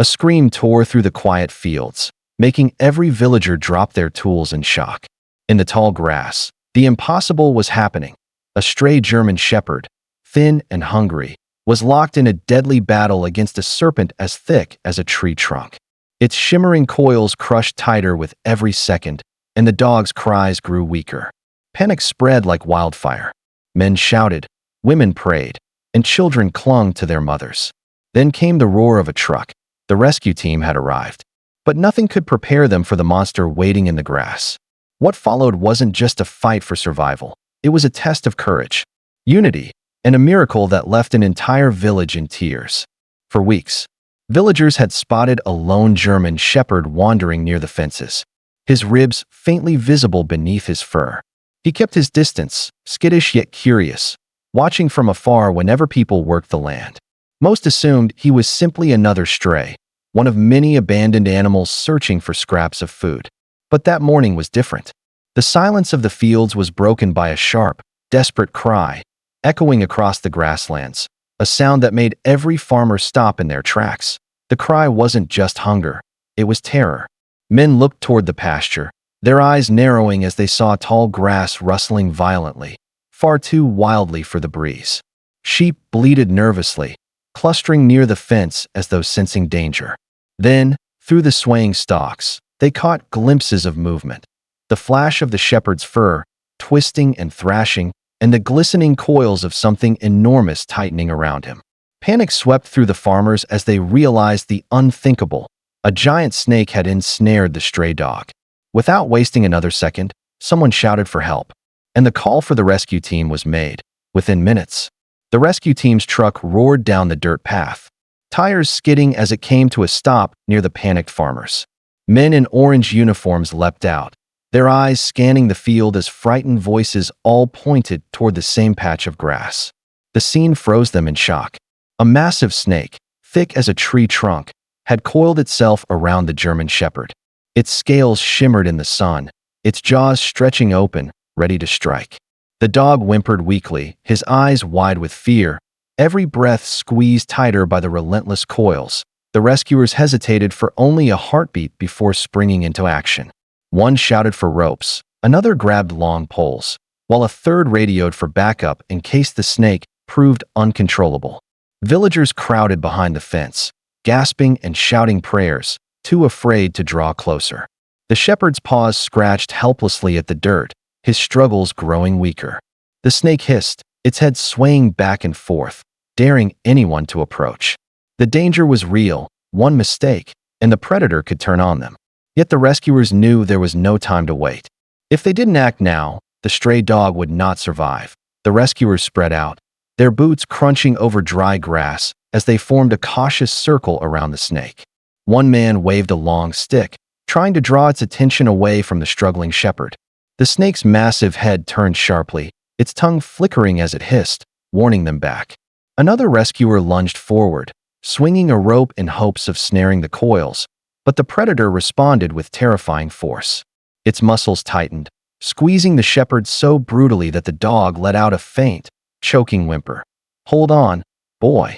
A scream tore through the quiet fields, making every villager drop their tools in shock. In the tall grass, the impossible was happening. A stray German shepherd, thin and hungry, was locked in a deadly battle against a serpent as thick as a tree trunk. Its shimmering coils crushed tighter with every second, and the dog's cries grew weaker. Panic spread like wildfire. Men shouted, women prayed, and children clung to their mothers. Then came the roar of a truck. The rescue team had arrived. But nothing could prepare them for the monster waiting in the grass. What followed wasn't just a fight for survival. It was a test of courage, unity, and a miracle that left an entire village in tears. For weeks, villagers had spotted a lone German shepherd wandering near the fences, his ribs faintly visible beneath his fur. He kept his distance, skittish yet curious, watching from afar whenever people worked the land. Most assumed he was simply another stray, one of many abandoned animals searching for scraps of food. But that morning was different. The silence of the fields was broken by a sharp, desperate cry, echoing across the grasslands, a sound that made every farmer stop in their tracks. The cry wasn't just hunger, it was terror. Men looked toward the pasture, their eyes narrowing as they saw tall grass rustling violently, far too wildly for the breeze. Sheep bleated nervously, clustering near the fence as though sensing danger. Then, through the swaying stalks, they caught glimpses of movement. The flash of the shepherd's fur, twisting and thrashing, and the glistening coils of something enormous tightening around him. Panic swept through the farmers as they realized the unthinkable. A giant snake had ensnared the stray dog. Without wasting another second, someone shouted for help, and the call for the rescue team was made. Within minutes, the rescue team's truck roared down the dirt path, tires skidding as it came to a stop near the panicked farmers. Men in orange uniforms leapt out, their eyes scanning the field as frightened voices all pointed toward the same patch of grass. The scene froze them in shock. A massive snake, thick as a tree trunk, had coiled itself around the German shepherd. Its scales shimmered in the sun, its jaws stretching open, ready to strike. The dog whimpered weakly, his eyes wide with fear, every breath squeezed tighter by the relentless coils. The rescuers hesitated for only a heartbeat before springing into action. One shouted for ropes, another grabbed long poles, while a third radioed for backup in case the snake proved uncontrollable. Villagers crowded behind the fence, gasping and shouting prayers, too afraid to draw closer. The shepherd's paws scratched helplessly at the dirt, his struggles growing weaker. The snake hissed, its head swaying back and forth, daring anyone to approach. The danger was real, one mistake, and the predator could turn on them. Yet the rescuers knew there was no time to wait. If they didn't act now, the stray dog would not survive. The rescuers spread out, their boots crunching over dry grass as they formed a cautious circle around the snake. One man waved a long stick, trying to draw its attention away from the struggling shepherd. The snake's massive head turned sharply, its tongue flickering as it hissed, warning them back. Another rescuer lunged forward, swinging a rope in hopes of snaring the coils, but the predator responded with terrifying force. Its muscles tightened, squeezing the shepherd so brutally that the dog let out a faint, choking whimper. "Hold on, boy,"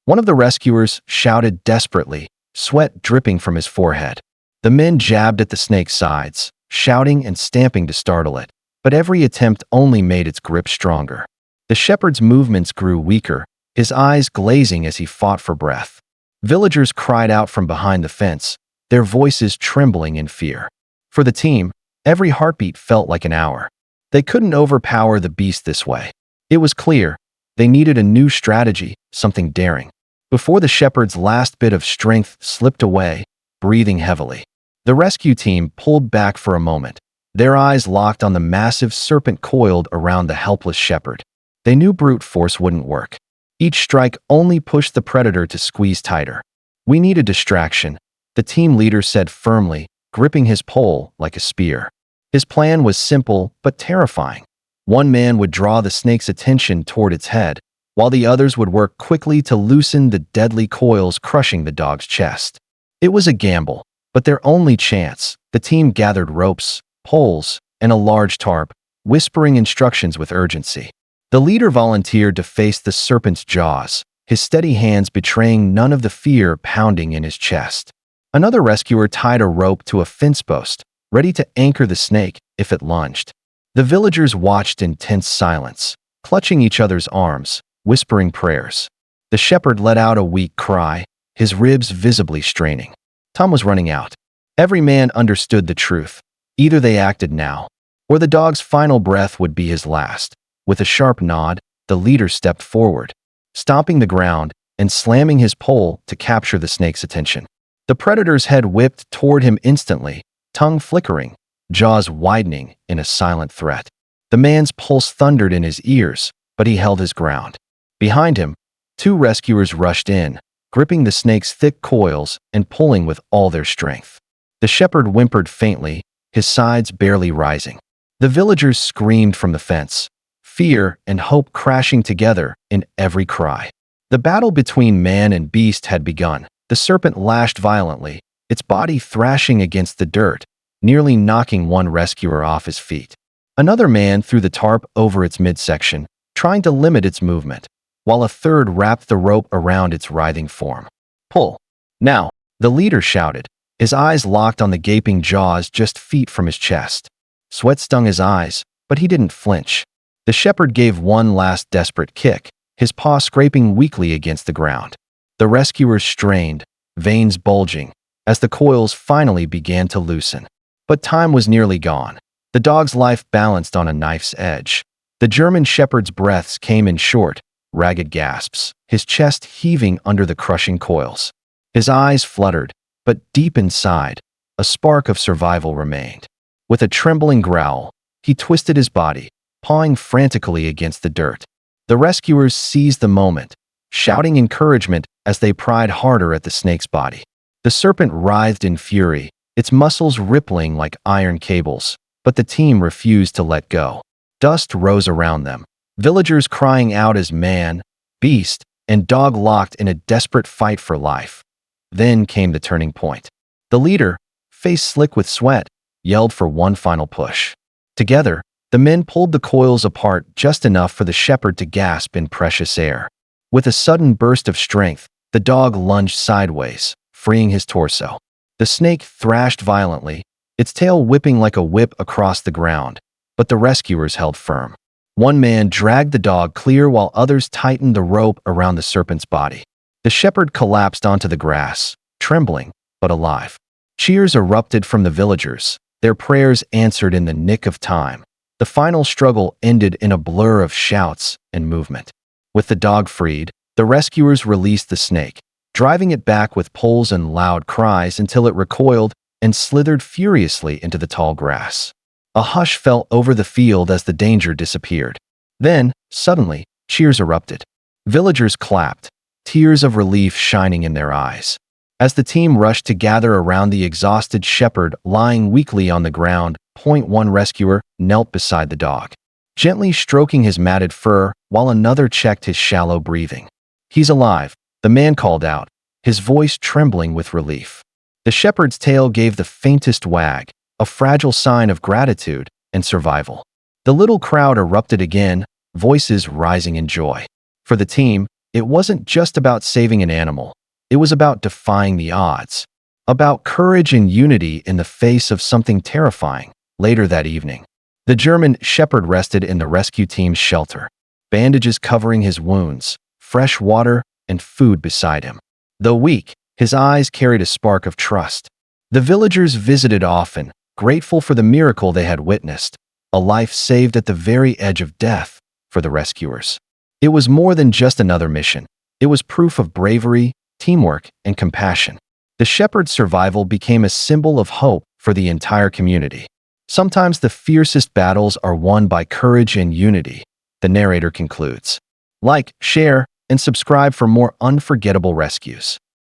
one of the rescuers shouted desperately, sweat dripping from his forehead. The men jabbed at the snake's sides, shouting and stamping to startle it, but every attempt only made its grip stronger. The shepherd's movements grew weaker, his eyes glazing as he fought for breath. Villagers cried out from behind the fence, their voices trembling in fear. For the team, every heartbeat felt like an hour. They couldn't overpower the beast this way. It was clear, they needed a new strategy, something daring. Before the shepherd's last bit of strength slipped away, breathing heavily, the rescue team pulled back for a moment, their eyes locked on the massive serpent coiled around the helpless shepherd. They knew brute force wouldn't work. Each strike only pushed the predator to squeeze tighter. "We need a distraction," the team leader said firmly, gripping his pole like a spear. His plan was simple but terrifying. One man would draw the snake's attention toward its head, while the others would work quickly to loosen the deadly coils crushing the dog's chest. It was a gamble, but their only chance. The team gathered ropes, poles, and a large tarp, whispering instructions with urgency. The leader volunteered to face the serpent's jaws, his steady hands betraying none of the fear pounding in his chest. Another rescuer tied a rope to a fence post, ready to anchor the snake if it lunged. The villagers watched in tense silence, clutching each other's arms, whispering prayers. The shepherd let out a weak cry, his ribs visibly straining. Time was running out. Every man understood the truth. Either they acted now, or the dog's final breath would be his last. With a sharp nod, the leader stepped forward, stomping the ground and slamming his pole to capture the snake's attention. The predator's head whipped toward him instantly, tongue flickering, jaws widening in a silent threat. The man's pulse thundered in his ears, but he held his ground. Behind him, two rescuers rushed in, gripping the snake's thick coils and pulling with all their strength. The shepherd whimpered faintly, his sides barely rising. The villagers screamed from the fence, fear and hope crashing together in every cry. The battle between man and beast had begun. The serpent lashed violently, its body thrashing against the dirt, nearly knocking one rescuer off his feet. Another man threw the tarp over its midsection, trying to limit its movement, while a third wrapped the rope around its writhing form. "Pull! Now!" the leader shouted, his eyes locked on the gaping jaws just feet from his chest. Sweat stung his eyes, but he didn't flinch. The shepherd gave one last desperate kick, his paw scraping weakly against the ground. The rescuers strained, veins bulging, as the coils finally began to loosen. But time was nearly gone. The dog's life balanced on a knife's edge. The German shepherd's breaths came in short, ragged gasps, his chest heaving under the crushing coils. His eyes fluttered, but deep inside, a spark of survival remained. With a trembling growl, he twisted his body, pawing frantically against the dirt. The rescuers seized the moment, shouting encouragement as they pried harder at the snake's body. The serpent writhed in fury, its muscles rippling like iron cables, but the team refused to let go. Dust rose around them, villagers crying out as man, beast, and dog locked in a desperate fight for life. Then came the turning point. The leader, face slick with sweat, yelled for one final push. Together, the men pulled the coils apart just enough for the shepherd to gasp in precious air. With a sudden burst of strength, the dog lunged sideways, freeing his torso. The snake thrashed violently, its tail whipping like a whip across the ground, but the rescuers held firm. One man dragged the dog clear while others tightened the rope around the serpent's body. The shepherd collapsed onto the grass, trembling, but alive. Cheers erupted from the villagers, their prayers answered in the nick of time. The final struggle ended in a blur of shouts and movement. With the dog freed, the rescuers released the snake, driving it back with pulls and loud cries until it recoiled and slithered furiously into the tall grass. A hush fell over the field as the danger disappeared. Then, suddenly, cheers erupted. Villagers clapped, tears of relief shining in their eyes. As the team rushed to gather around the exhausted shepherd lying weakly on the ground, one rescuer knelt beside the dog, gently stroking his matted fur while another checked his shallow breathing. "He's alive," the man called out, his voice trembling with relief. The shepherd's tail gave the faintest wag, a fragile sign of gratitude and survival. The little crowd erupted again, voices rising in joy. For the team, it wasn't just about saving an animal. It was about defying the odds, about courage and unity in the face of something terrifying. Later that evening, the German shepherd rested in the rescue team's shelter, bandages covering his wounds, fresh water and food beside him. Though weak, his eyes carried a spark of trust. The villagers visited often, grateful for the miracle they had witnessed, a life saved at the very edge of death for the rescuers. It was more than just another mission. It was proof of bravery, teamwork, and compassion. The shepherd's survival became a symbol of hope for the entire community. Sometimes the fiercest battles are won by courage and unity, the narrator concludes. Like, share, and subscribe for more unforgettable rescues.